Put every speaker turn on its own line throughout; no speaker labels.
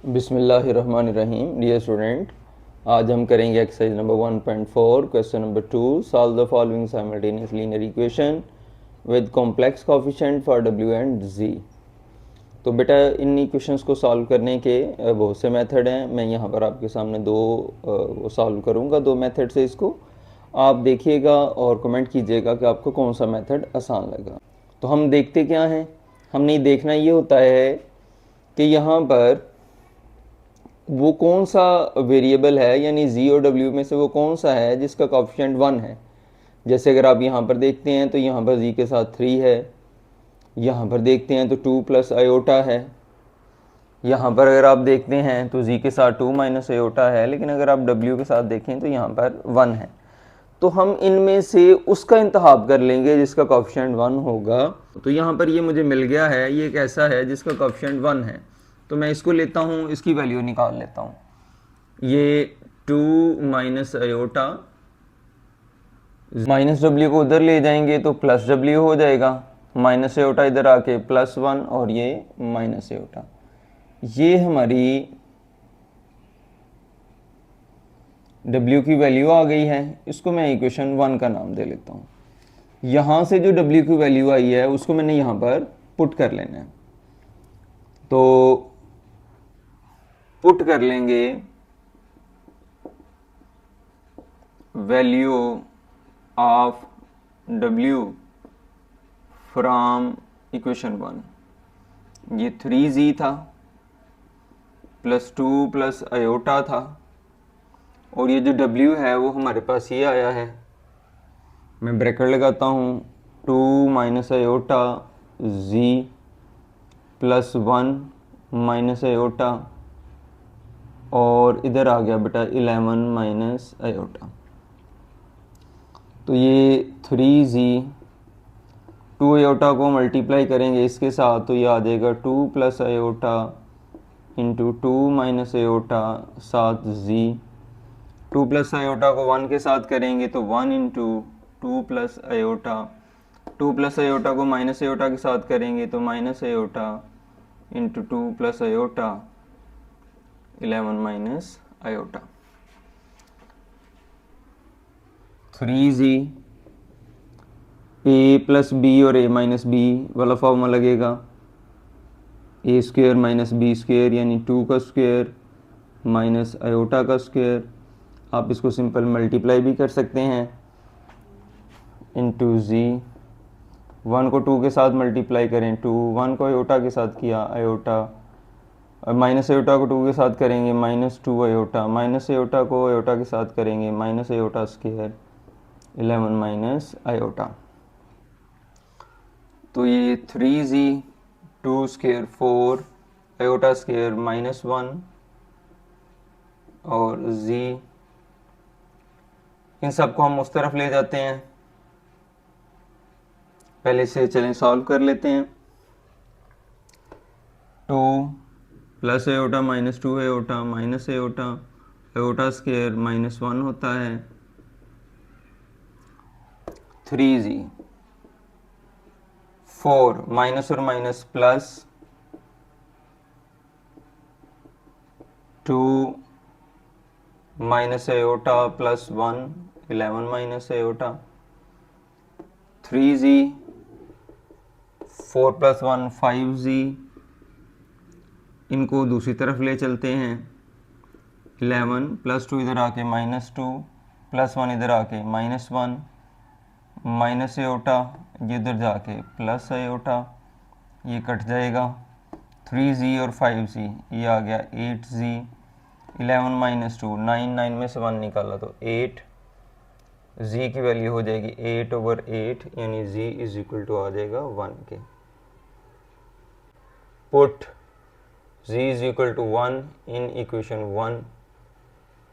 बिस्मिल्लाहिर्रहमानिर्रहीम। Dear student, आज हम करेंगे exercise number 1.4 question number 2। Solve the following simultaneous linear equation with complex coefficient for W and Z. तो बेटा इन equations को सॉल्व करने के बहुत से मेथड हैं। मैं यहाँ पर आपके सामने दो वो सॉल्व करूँगा, दो मेथड से। इसको आप देखिएगा और कमेंट कीजिएगा कि आपको कौन सा मेथड आसान लगा। तो हम देखते क्या हैं, हमने देखना ये होता है कि यहाँ पर वो कौन सा वेरिएबल है, यानी जी और डब्ल्यू में से वो कौन सा है जिसका कोएफिशिएंट 1 है। जैसे अगर आप यहाँ पर देखते हैं तो यहाँ पर जी के साथ 3 है, यहाँ पर देखते हैं तो 2 प्लस आयोटा है, यहाँ पर अगर आप देखते हैं तो जी के साथ 2 माइनस आयोटा है, लेकिन अगर आप डब्ल्यू के साथ देखें तो यहाँ पर 1 है। तो हम इनमें से उसका इंतखाब कर लेंगे जिसका कोएफिशिएंट 1 होगा। तो यहाँ पर ये मुझे मिल गया है, ये एक ऐसा है जिसका कोएफिशिएंट 1 है, तो मैं इसको लेता हूँ, इसकी वैल्यू निकाल लेता हूँ। ये 2 माइनस आयोटा, माइनस डब्ल्यू को उधर ले जाएंगे तो प्लस डब्ल्यू हो जाएगा, माइनस आयोटा इधर आके +1 और ये माइनस आयोटा। ये हमारी W की वैल्यू आ गई है। इसको मैं इक्वेशन 1 का नाम दे लेता हूँ। यहाँ से जो W की वैल्यू आई है उसको मैंने यहाँ पर पुट कर लेना है। तो पुट कर लेंगे value of W from equation 1। ये 3z था प्लस 2 प्लस आयोटा था, और ये जो W है वो हमारे पास ये आया है। मैं ब्रैकेट लगाता हूँ, 2 minus iota z plus 1 minus iota, और इधर आ गया बेटा 11 माइनस आयोटा। तो ये 3z, 2 आयोटा को मल्टीप्लाई करेंगे इसके साथ तो ये आ जाएगा 2 plus iota into 2 minus iota साथ z। 2 प्लस आयोटा को 1 के साथ करेंगे तो 1 into 2 plus iota, 2 plus iota को माइनस आयोटा के साथ करेंगे तो minus iota into 2 plus iota 11 minus iota. 3z, a plus B और a माइनस बी वाला फॉर्मूला लगेगा। A square minus B square यानी 2 का स्क्वेयर माइनस आयोटा का स्क्वेयर। आप इसको सिंपल मल्टीप्लाई भी कर सकते हैं इंटू जी। 1 को 2 के साथ मल्टीप्लाई करें 2, 1 को आयोटा के साथ किया आयोटा, और माइनस आयोटा को 2 के साथ करेंगे -2 आयोटा, माइनस आयोटा को आयोटा के साथ करेंगे minus iota square 11 minus iota. तो ये 3z, 2 स्क्वेयर 4 आयोटा स्क्वेयर -1 और z, इन सबको हम उस तरफ ले जाते हैं। पहले से चलें सॉल्व कर लेते हैं। 2 plus iota minus 2 iota minus iota, iota square -1 होता है। 3z, 4 माइनस और minus plus, 2 minus iota plus 1 11 minus iota. 3z, 4 plus 1 5z, इनको दूसरी तरफ ले चलते हैं। 11 प्लस 2 इधर आके -2 प्लस 1 इधर आके -1 माइनस आयोटा, ये इधर जाके प्लस आयोटा, ये कट जाएगा। 3z और 5z, ये आ गया 8z, 11 माइनस 2 9, 9 में से 1 निकाला तो 8, z की वैल्यू हो जाएगी 8/8 यानी z इज इक्वल टू आ जाएगा 1 के। Put z is equal to 1 in equation 1,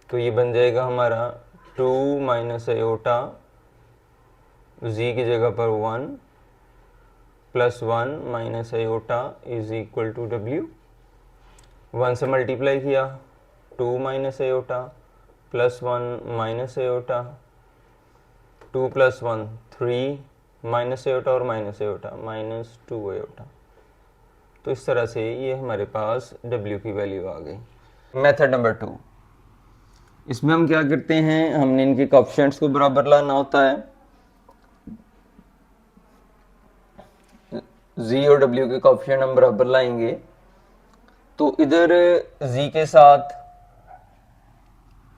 तो ये बन जाएगा हमारा 2 माइनस आयोटा, z की जगह पर 1 plus 1 minus iota is equal to w। 1 से मल्टीप्लाई किया, 2 minus iota plus 1 minus iota, 2 plus 1 3 minus iota और माइनस आयोटा -2 आयोटा। तो इस तरह से ये हमारे पास W की वैल्यू आ गई। मेथड नंबर 2, इसमें हम क्या करते हैं, हमने इनके कोएफिशिएंट्स को बराबर लाना होता है। Z और W के कोएफिशिएंट हम बराबर लाएंगे, तो इधर Z के साथ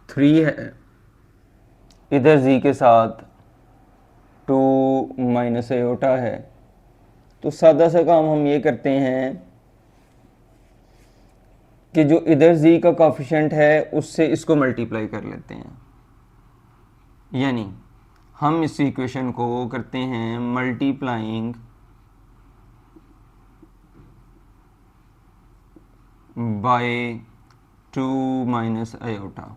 3 है, इधर Z के साथ 2 माइनस आयोटा है। तो सादा सा काम हम ये करते हैं कि जो इधर Z का कोएफिशिएंट है उससे इसको मल्टीप्लाई कर लेते हैं, यानी हम इस इक्वेशन को करते हैं मल्टीप्लाइंग बाय 2 माइनस आयोटा,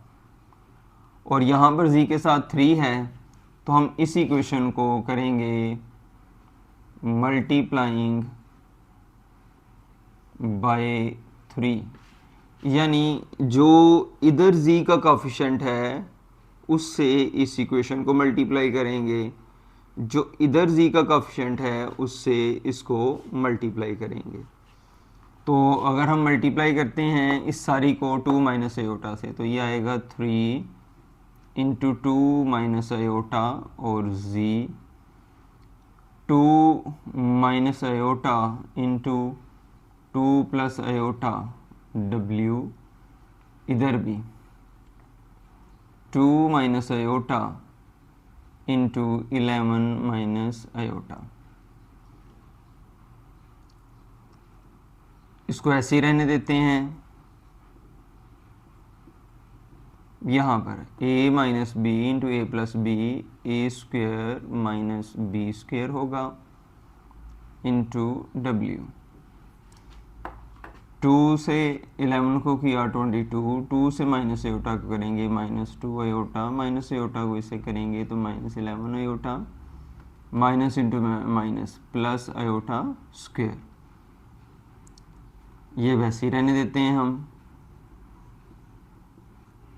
और यहाँ पर Z के साथ 3 है तो हम इस इक्वेशन को करेंगे मल्टीप्लाइंग बाय 3, यानी जो इधर Z का कोएफिशिएंट है उससे इस इक्वेशन को मल्टीप्लाई करेंगे, जो इधर Z का कोएफिशिएंट है उससे इसको मल्टीप्लाई करेंगे। तो अगर हम मल्टीप्लाई करते हैं इस सारी को 2 माइनस आयोटा से, तो ये आएगा 3 इंटू 2 माइनस आयोटा और Z 2 minus iota into 2 plus iota W, इधर भी 2 minus iota into 11 minus iota. इसको ऐसे ही रहने देते हैं। यहाँ पर a minus B into A plus B, A square minus B square होगा इंटू W। 2 से 11 को किया 22, 2 से माइनस आयोटा को करेंगे माइनस 2 आयोटा, माइनस आयोटा को इसे करेंगे तो minus 11 iota, minus into minus plus iota square. ये वैसे ही रहने देते हैं हम।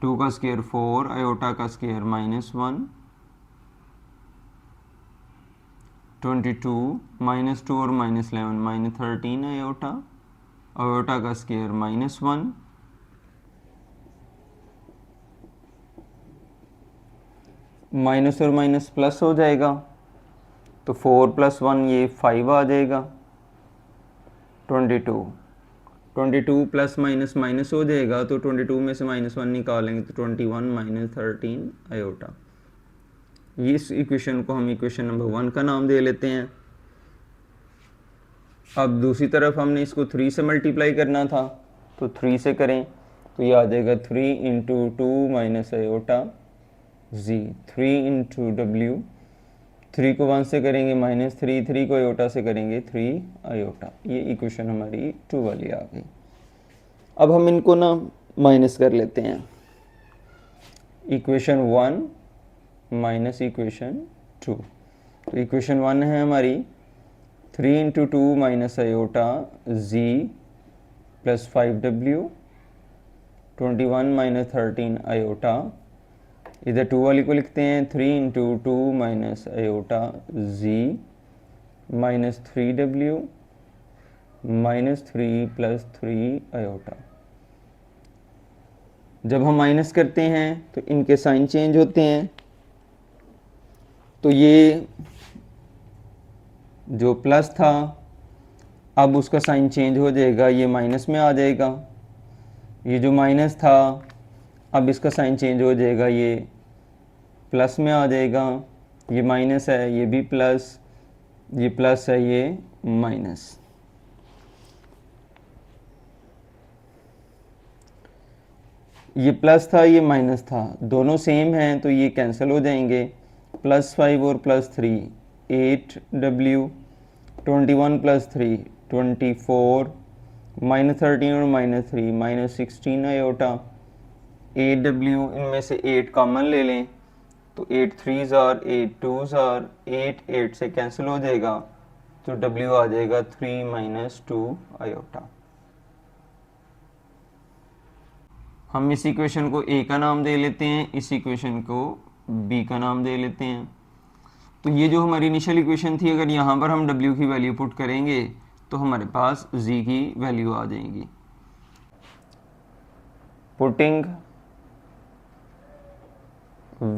2 का स्क्वायर 4, आयोटा का स्क्वायर -1, 22 -2 और -11 -13 आयोटा, आयोटा का स्क्वायर -1, माइनस और माइनस प्लस हो जाएगा तो 4 + 1 ये 5 आ जाएगा। 22 प्लस माइनस माइनस हो जाएगा तो 22 में से -1 निकालेंगे तो 21 - 13 आयोटा। ये इस इक्वेशन को हम इक्वेशन नंबर 1 का नाम दे लेते हैं। अब दूसरी तरफ हमने इसको 3 से मल्टीप्लाई करना था, तो 3 से करें तो ये आ जाएगा 3 into 2 minus iota Z, 3 into W, 3 को 1 से करेंगे -3, 3 को आयोटा से करेंगे 3 आयोटा। ये इक्वेशन हमारी 2 वाली आ गई। अब हम इनको ना माइनस कर लेते हैं। इक्वेशन 1 माइनस इक्वेशन 2, तो इक्वेशन 1 है हमारी 3 into 2 minus iota Z plus 5W, 21 - 13 iota. इधर 2 वाली को लिखते हैं 3 into 2 minus iota Z minus 3W -3 plus 3 iota. जब हम माइनस करते हैं तो इनके साइन चेंज होते हैं, तो ये जो प्लस था अब उसका साइन चेंज हो जाएगा, ये माइनस में आ जाएगा। ये जो माइनस था अब इसका साइन चेंज हो जाएगा, ये प्लस में आ जाएगा। ये माइनस है, ये भी प्लस, ये प्लस है, ये माइनस। ये प्लस था, ये माइनस था, दोनों सेम हैं तो ये कैंसिल हो जाएंगे। +5 और +3 8W, 21 + 3 24, -13 और -3 -16 आयोटा। 8W, इनमें से 8 कॉमन ले लें तो 8 3s are 8 2s are 8 से कैंसिल हो जाएगा तो W आ जाएगा 3 - 2 आयोटा। हम इस इक्वेशन को A का नाम दे लेते हैं, इस इक्वेशन को B का नाम दे लेते हैं। तो ये जो हमारी इनिशियल इक्वेशन थी, अगर यहाँ पर हम W की वैल्यू पुट करेंगे तो हमारे पास z की वैल्यू आ जाएगी। Putting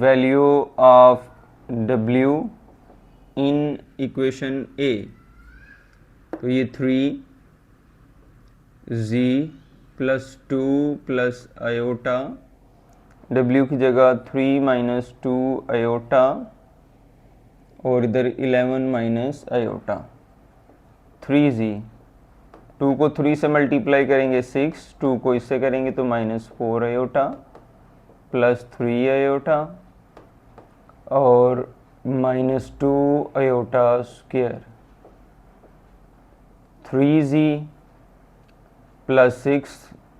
value of w in equation a, तो ये 3z plus 2 plus iota, w की जगह 3 माइनस 2 आयोटा और इधर 11 माइनस आयोटा, 3z, 2 को 3 से मल्टीप्लाई करेंगे 6, 2 को इससे करेंगे तो -4 आयोटा प्लस 3 आयोटा और -2 iota square, 3z plus 6,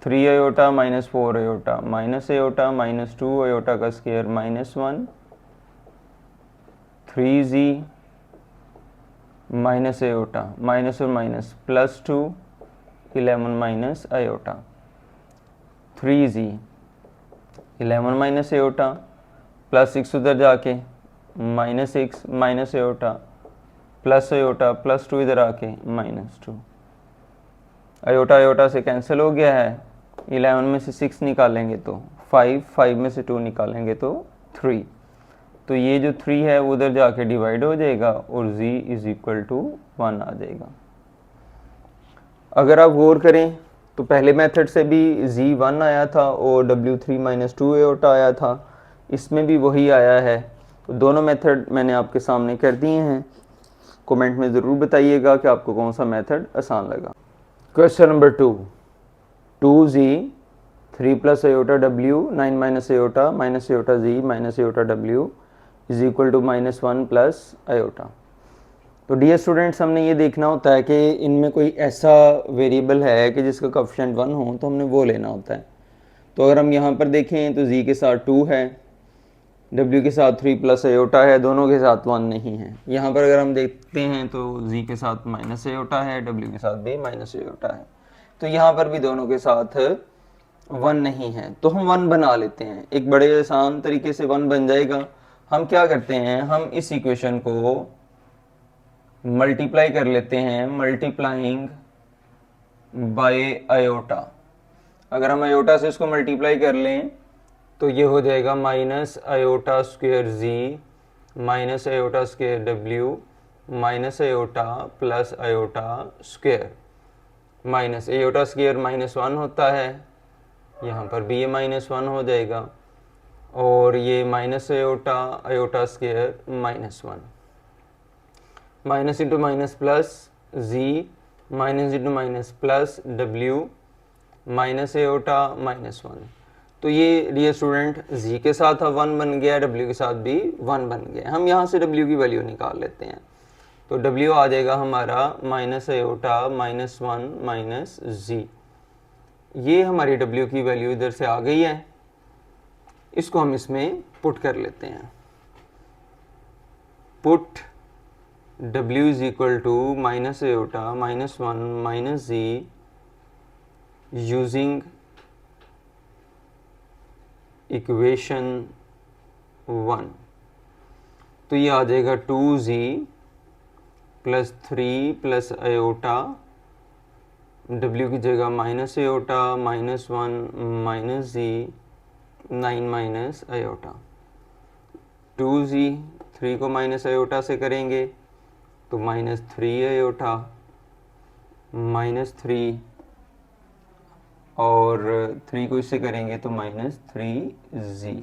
3 iota -4 iota minus iota -2 iota का square -1, 3z minus iota minus और minus plus 2, 11 minus iota, 3z 11 minus iota plus 6 उधर जाके -6 माइनस आयोटा प्लस 2 इधर आके -2, आयोटा आयोटा से कैंसिल हो गया है, 11 में से 6 निकालेंगे तो 5 में से 2 निकालेंगे तो 3, तो ये जो 3 है वो उधर जाके डिवाइड हो जाएगा और z इज इक्वल टू 1 आ जाएगा। अगर आप गौर करें तो पहले मेथड से भी z 1 आया था और w 3 माइनस 2 आयोटा आया था, इसमें भी वही आया है। तो दोनों मेथड मैंने आपके सामने कर दिए हैं। कमेंट में ज़रूर बताइएगा कि आपको कौन सा मेथड आसान लगा। Question number 2, 2z 3 plus iota w 9 minus iota z minus iota w is equal to -1 plus iota. तो डियर स्टूडेंट्स, हमने ये देखना होता है कि इनमें कोई ऐसा वेरिएबल है कि जिसका कोएफिशिएंट 1 हो तो हमने वो लेना होता है। तो अगर हम यहाँ पर देखें तो z के साथ 2 है, w के साथ 3 प्लस आयोटा है, दोनों के साथ 1 नहीं है। यहाँ पर अगर हम देखते हैं तो z के साथ माइनस आयोटा है, w के साथ भी माइनस आयोटा है, तो यहाँ पर भी दोनों के साथ 1 नहीं है। तो हम 1 बना लेते हैं, एक बड़े आसान तरीके से 1 बन जाएगा। हम क्या करते हैं, हम इस इक्वेशन को मल्टीप्लाई कर लेते हैं, मल्टीप्लाइंग बाय आयोटा। अगर हम आयोटा से इसको मल्टीप्लाई कर लें तो ये हो जाएगा minus iota square z minus iota square w minus iota plus iota square, minus iota square -1 होता है, यहाँ पर भी ये -1 हो जाएगा और ये minus iota square -1, minus into minus plus z minus into minus plus w minus iota -1। तो ये डियर स्टूडेंट z के साथ 1 बन गया, w के साथ भी 1 बन गया। हम यहाँ से w की वैल्यू निकाल लेते हैं, तो w आ जाएगा हमारा माइनस आयोटा -1 माइनस z। ये हमारी w की वैल्यू इधर से आ गई है, इसको हम इसमें पुट कर लेते हैं। Put w is equal to minus iota -1 minus z using equation 1, तो ये आ जाएगा 2z plus 3 plus iota, w की जगह minus iota -1 minus z 9 minus iota, 2z 3 को माइनस आयोटा से करेंगे तो -3 आयोटा -3 और 3 को इससे करेंगे तो -3z,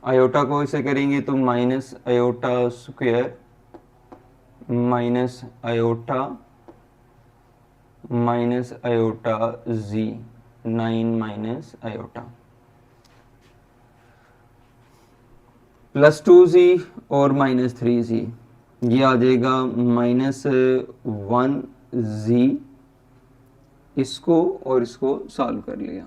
आयोटा को इससे करेंगे तो minus iota square minus iota z 9 minus iota plus 2z और -3z, ये आ जाएगा -1z। इसको और इसको सॉल्व कर लिया,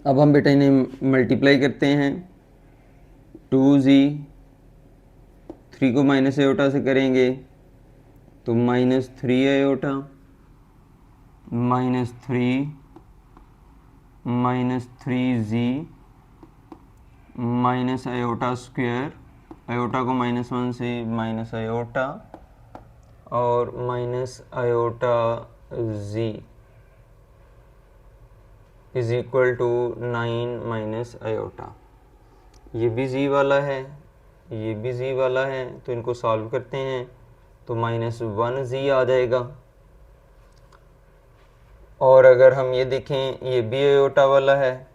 अब हम बेटा इन्हें मल्टीप्लाई करते हैं, 2z 3 को माइनस आयोटा से करेंगे तो -3 iota -3 minus iota square, iota को -1 से माइनस आयोटा और minus iota z is equal to 9 minus iota. ये भी जी वाला है, ये भी जी वाला है, तो इनको सॉल्व करते हैं तो -1 जी आ जाएगा। और अगर हम ये देखें, ये भी आयोटा वाला है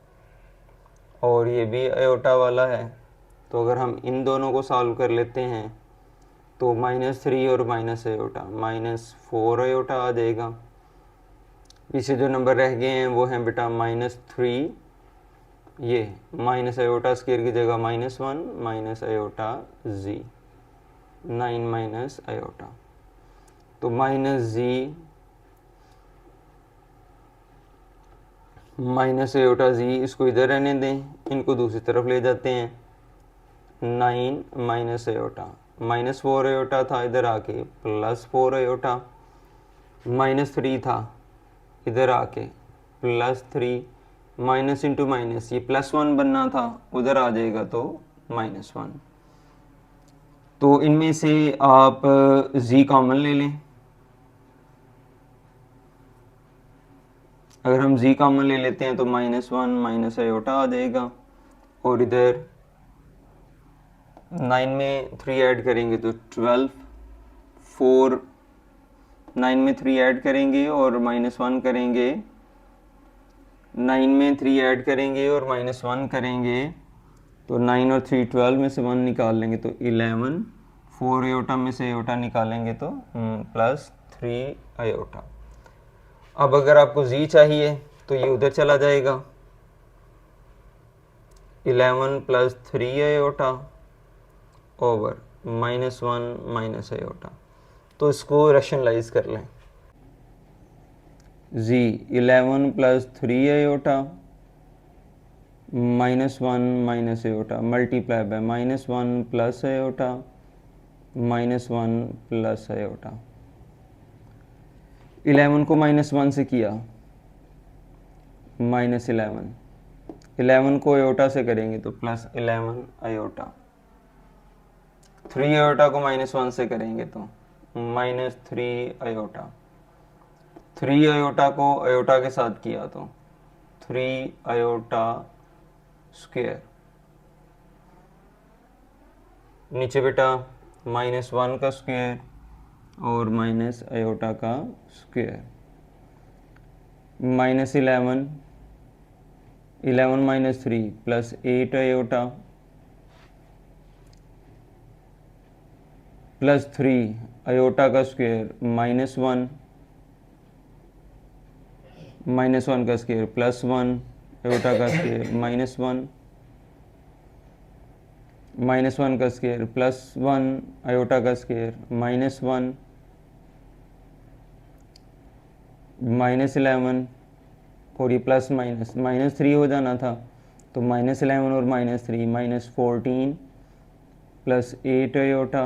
और ये भी आयोटा वाला है, तो अगर हम इन दोनों को सॉल्व कर लेते हैं तो -3 और माइनस आयोटा -4 आयोटा आ जाएगा। पीछे जो नंबर रह गए हैं वो हैं बेटा -3, ये माइनस आयोटा स्क्वायर की जगह -1 माइनस आयोटा जी, 9 माइनस आयोटा, तो -जी माइनस आयोटा जी, इसको इधर रहने दें, इनको दूसरी तरफ ले जाते हैं। 9 माइनस आयोटा, -4 आयोटा था, इधर आके +4 आयोटा, -3 था, इधर आके +3, माइनस इंटू माइनस, ये +1 बनना था, उधर आ जाएगा तो -1। तो इनमें से आप जी कॉमन ले लें। अगर हम जी कॉमन ले लेते हैं तो -1 माइनस आयोटा आ जाएगा, और इधर 9 में 3 ऐड करेंगे तो 12, 4 9 में 3 ऐड करेंगे और -1 करेंगे, 9 में 3 ऐड करेंगे और -1 करेंगे तो 9 और 3 12 में से 1 निकाल लेंगे तो 11, 4 आयोटा में से आयोटा निकालेंगे तो +3 आयोटा। अब अगर आपको जी चाहिए तो ये उधर चला जाएगा, 11 + 3 आयोटा ओवर -1 माइनस आयोटा। तो इसको रैशनलाइज कर लें, जी 11 + 3 iota -1 minus iota multiply by -1 plus iota -1 plus iota. 11 को -1 से किया -11, 11 को आयोटा से करेंगे तो +11 आयोटा, 3 आयोटा को -1 से करेंगे तो -3 आयोटा, 3 आयोटा को आयोटा के साथ किया तो 3 आयोटा स्क्वायर, नीचे बेटा -1 का स्क्वायर और माइनस आयोटा का स्क्वायर, -11, 11 - 3 +8 आयोटा +3 आयोटा का स्क्वायर -1, -1 का स्क्वायर +1 आयोटा का स्क्वायर -1, -1 का स्क्वायर +1 आयोटा का स्क्वायर -1, -11 और ये प्लस माइनस -3 हो जाना था तो -11 और -3 -14 +8 आयोटा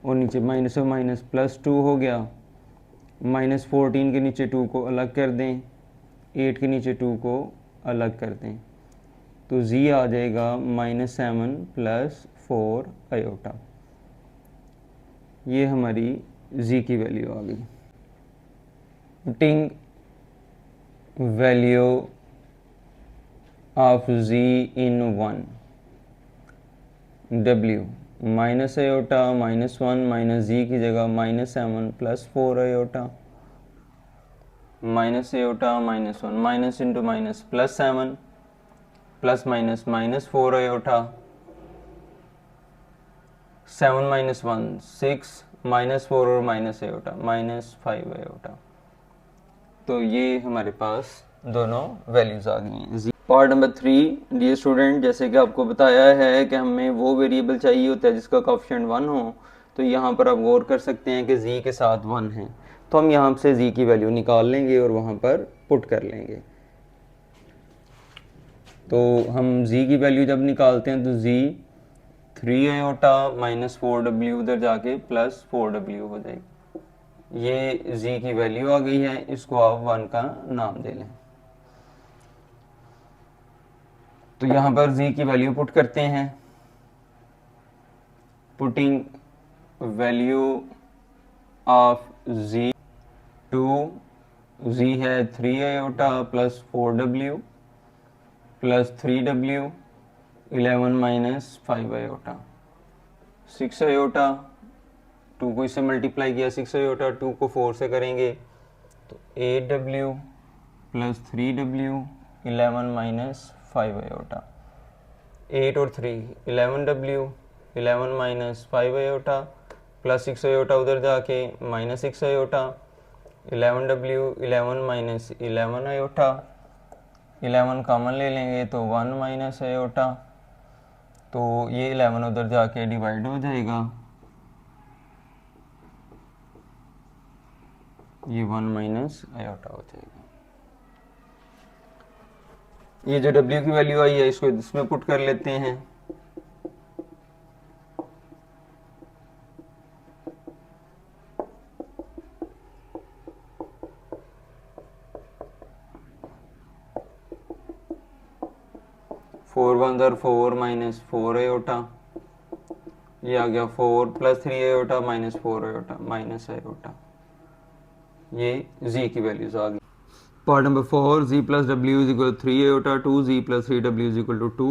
और नीचे माइनस और माइनस +2 हो गया, -14 के नीचे 2 को अलग कर दें, 8 के नीचे 2 को अलग कर दें तो जी आ जाएगा -7 + 4 आयोटा। ये हमारी जी की वैल्यू आ गई। Putting value of z in 1, w minus iota -1 minus Z की जगह -7 + 4 iota, minus iota -1 minus into minus +7 plus minus -4 iota, 7 - 1 6 -4 और माइनस आयोटा -5 आयोटा। तो ये हमारे पास दोनों वैल्यूज आ गई हैं। पार्ट नंबर 3 डियर स्टूडेंट, जैसे कि आपको बताया है कि हमें वो वेरिएबल चाहिए होता है जिसका कोएफिशिएंट 1 हो, तो यहाँ पर आप गौर कर सकते हैं कि z के साथ 1 है, तो हम यहाँ से z की वैल्यू निकाल लेंगे और वहाँ पर पुट कर लेंगे। तो हम z की वैल्यू जब निकालते हैं तो z 3 आयोटा माइनस 4W उधर जाके प्लस 4W हो जाएगी। ये z की वैल्यू आ गई है, इसको आप 1 का नाम दे लें। तो यहाँ पर z की वैल्यू पुट करते हैं। Putting value of z to z है 3 iota plus 4W plus 3W 11 minus 5 iota 6 iota 2 को इससे मल्टीप्लाई किया 6 आयोटा 2 को 4 से करेंगे तो 8W plus 3W 11 minus 5 iota 8 और 3 11W 11 minus 5 iota plus 6 iota उधर जाके minus 6 iota 11W 11 minus 11 iota 11 common ले लेंगे तो 1 माइनस आयोटा, तो ये 11 उधर जाके डिवाइड हो जाएगा, ये 1 माइनस आयोटा हो जाएगा। ये जो W की वैल्यू आई है इसको इसमें पुट कर लेते हैं। फोर 1 और 4 माइनस 4 आयोटा, ये आ गया 4 plus 3 iota minus 4 iota minus iota, ये z की वैल्यूज आ गई। Part number 4, z plus W is equal 3 iota 2 z plus 3w is equal to 2।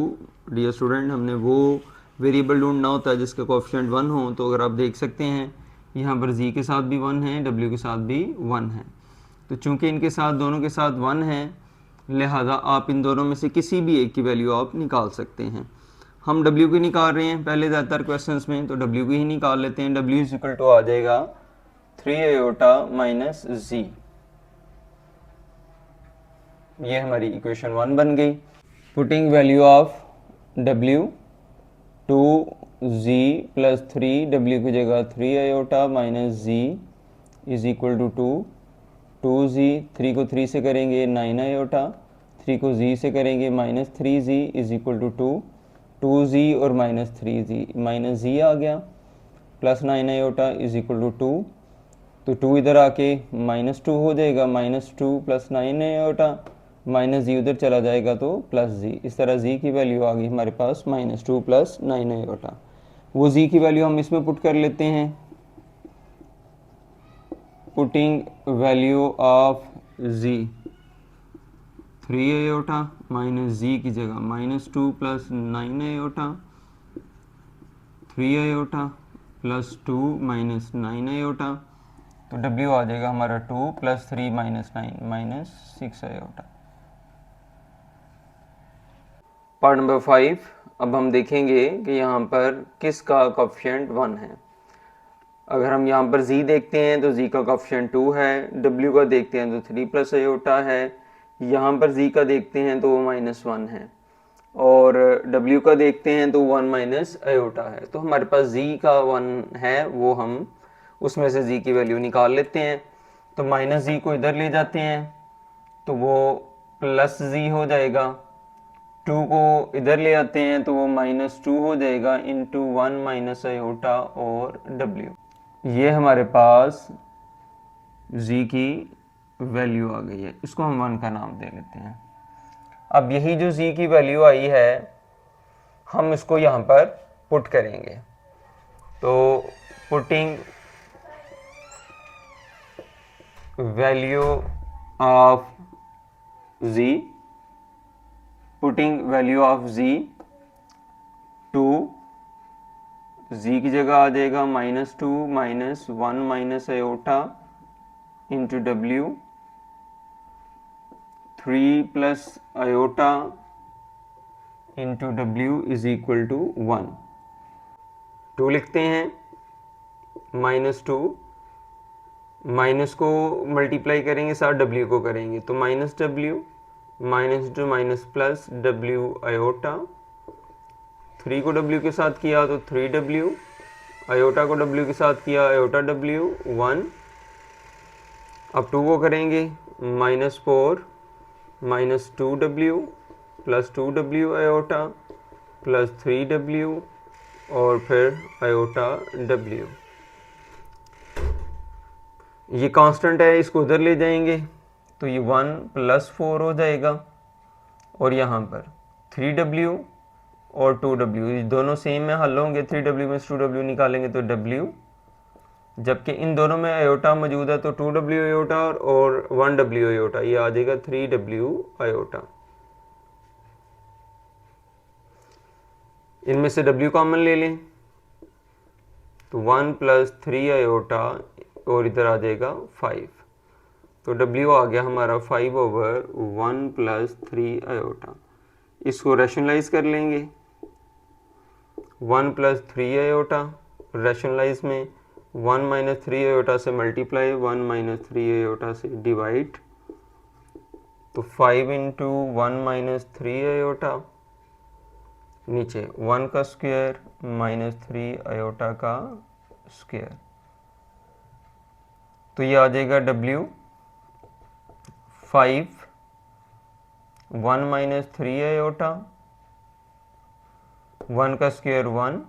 Dear student, हमने वो वेरिएबल ढूंढना होता है जिसका कोएफिशिएंट 1 हो। तो अगर आप देख सकते हैं यहाँ पर z के साथ भी 1 है, w के साथ भी 1 है। तो चूंकि इनके साथ दोनों के साथ 1 है, लिहाजा आप इन दोनों में से किसी भी एक की वैल्यू आप निकाल सकते हैं। हम w की निकाल रहे हैं पहले ज़्यादातर क्वेश्चंस में, तो w की ही निकाल लेते हैं। w इज इक्वल टू आ जाएगा 3 आयोटा माइनस z, ये हमारी इक्वेशन 1 बन गई। Putting value of w 2z plus 3w की जगह 3 iota minus z is equal to 2z, 3 को 3 से करेंगे 9 आयोटा, 3 को z से करेंगे minus 3z is equal to 2z और माइनस 3z, माइनस z आ गया plus 9 iota is equal to 2, तो 2 इधर आके माइनस 2 हो जाएगा, minus 2 plus 9 iota minus z उधर चला जाएगा तो प्लस जी। इस तरह जी की वैल्यू आ गई हमारे पास माइनस 2 प्लस 9 आयोटा। वो जी की वैल्यू हम इसमें पुट कर लेते हैं। Putting value of Z 3 iota minus Z की जगह minus 2 plus 9 iota, 3 iota plus 2 minus 9 iota, तो W आ जाएगा हमारा 2 plus 3 minus 9 minus 6 iota. Part number 5, अब हम देखेंगे कि यहाँ पर किसका कोएफिशिएंट 1 है। अगर हम यहाँ पर z देखते हैं तो z का कोएफिशिएंट 2 है, w का देखते हैं तो 3 प्लस आयोटा है, यहाँ पर z का देखते हैं तो वो माइनस 1 है, और w का देखते हैं तो 1 माइनस आयोटा है। तो हमारे पास z का 1 है, वो हम उसमें से z की वैल्यू निकाल लेते हैं। तो माइनस z को इधर ले जाते हैं तो वो प्लस z हो जाएगा, 2 को इधर ले आते हैं तो वो माइनस 2 हो जाएगा इंटू 1 माइनस आयोटा और w। ये हमारे पास z की वैल्यू आ गई है, इसको हम 1 का नाम दे लेते हैं। अब यही जो z की वैल्यू आई है हम इसको यहाँ पर पुट करेंगे। तो putting value of z, putting value of z 2, z की जगह आ जाएगा minus 2 minus 1 minus iota into w, 3 plus iota into w is equal to 1। 2 लिखते हैं, माइनस 2, माइनस को मल्टीप्लाई करेंगे साथ w को करेंगे तो minus w, minus two minus plus w iota, 3 को w के साथ किया तो 3w, आयोटा को w के साथ किया आयोटा w 1। अब 2 को करेंगे minus 4 minus 2w plus 2w iota plus 3w और फिर आयोटा डब्ल्यू। ये कांस्टेंट है, इसको उधर ले जाएंगे तो ये 1 + 4 हो जाएगा, और यहाँ पर 3W और 2W, ये दोनों सेम में हल होंगे। 3W में से 2W निकालेंगे तो W, जबकि इन दोनों में आयोटा मौजूद है तो 2W आयोटा और 1W आयोटा, ये आ जाएगा 3W आयोटा। इनमें से W कॉमन ले लें तो 1 + 3 आयोटा और इधर आ जाएगा 5, तो W आ गया हमारा 5/1 + 3 आयोटा। इसको रैशनलाइज कर लेंगे, 1 + 3 आयोटा, रैशनलाइज में 1 - 3 आयोटा से मल्टीप्लाई, 1 - 3 आयोटा से डिवाइड, तो 5 × 1 - 3 आयोटा, नीचे 1 का स्क्वायर -3 आयोटा का स्क्वायर, तो ये आ जाएगा W 5 1 - 3 आयोटा, 1 का स्क्वायर 1,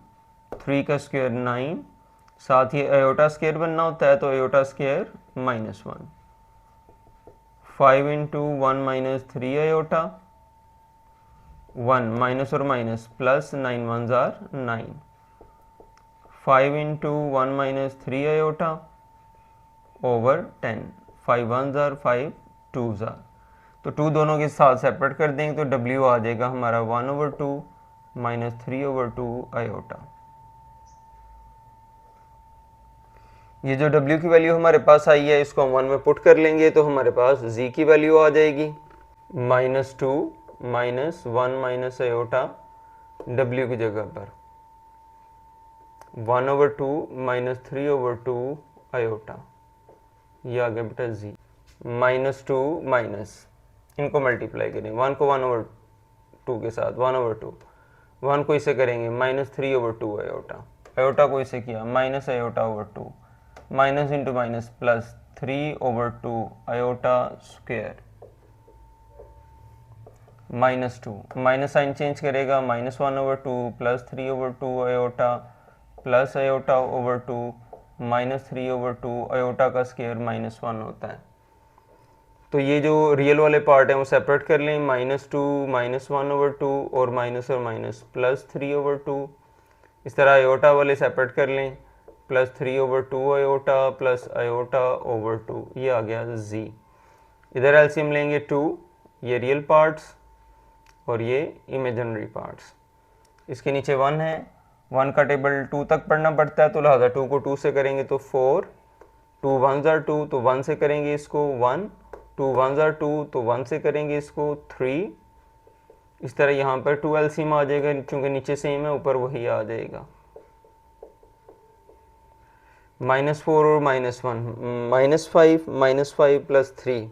3 का स्क्वायर 9, साथ ही आयोटा स्क्वायर बनना होता है तो आयोटा स्क्वायर -1, 5 × 1 - 3 आयोटा, 1 माइनस और minus plus, 9 1s are 9, 5 × 1 - 3 iota over 10, 5 1s are 5 2s are, तो 2 दोनों के साथ सेपरेट कर देंगे तो W आ जाएगा हमारा 1/2 - 3/2 आयोटा। ये जो W की वैल्यू हमारे पास आई है इसको हम 1 में पुट कर लेंगे तो हमारे पास Z की वैल्यू आ जाएगी -2 - 1 - आयोटा W की जगह पर 1/2 - 3/2 आयोटा, ये आ गया बेटा Z। -2 माइनस, इनको मल्टीप्लाई करें, 1 को 1/2 के साथ 1/2, 1 को इसे करेंगे -3/2 आयोटा, आयोटा को इसे किया minus iota, minus into minus plus 3/2 iota square, -2, minus sign change करेगा -1/2 plus 3/2 iota plus iota -3/2 iota का स्क्वायर -1 होता है। तो ये जो रियल वाले पार्ट हैं वो सेपरेट कर लें, -2 -1/2 और माइनस प्लस 3/2, इस तरह आयोटा वाले सेपरेट कर लें, +3/2 आयोटा प्लस आयोटा/2, ये आ गया Z। इधर एलसीएम लेंगे 2, ये रियल पार्ट्स और ये इमेजिनरी पार्ट्स, इसके नीचे 1 है, 1 का टेबल 2 तक पढ़ना पड़ता है तो लिहाजा 2 को 2 से करेंगे तो 4, 2 1s are 2 तो 1 से करेंगे इसको 1, 2 1s are 2 तो 1 से करेंगे इसको 3, इस तरह यहाँ पर 2 एलसीएम आ जाएगा, क्योंकि नीचे सेम है ऊपर वही आ जाएगा। -4 और -1, -5 + 3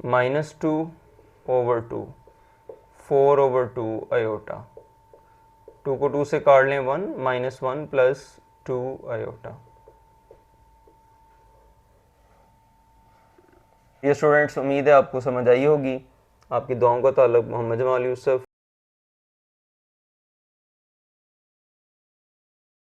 -2/2 4/2 आयोटा, 2 को 2 से काट लें 1, -1 + 2 आयोटा। ये स्टूडेंट्स उम्मीद है आपको समझ आई होगी। आपकी दुआओं का ताल्लुक मोहम्मद जमाल यूसुफ।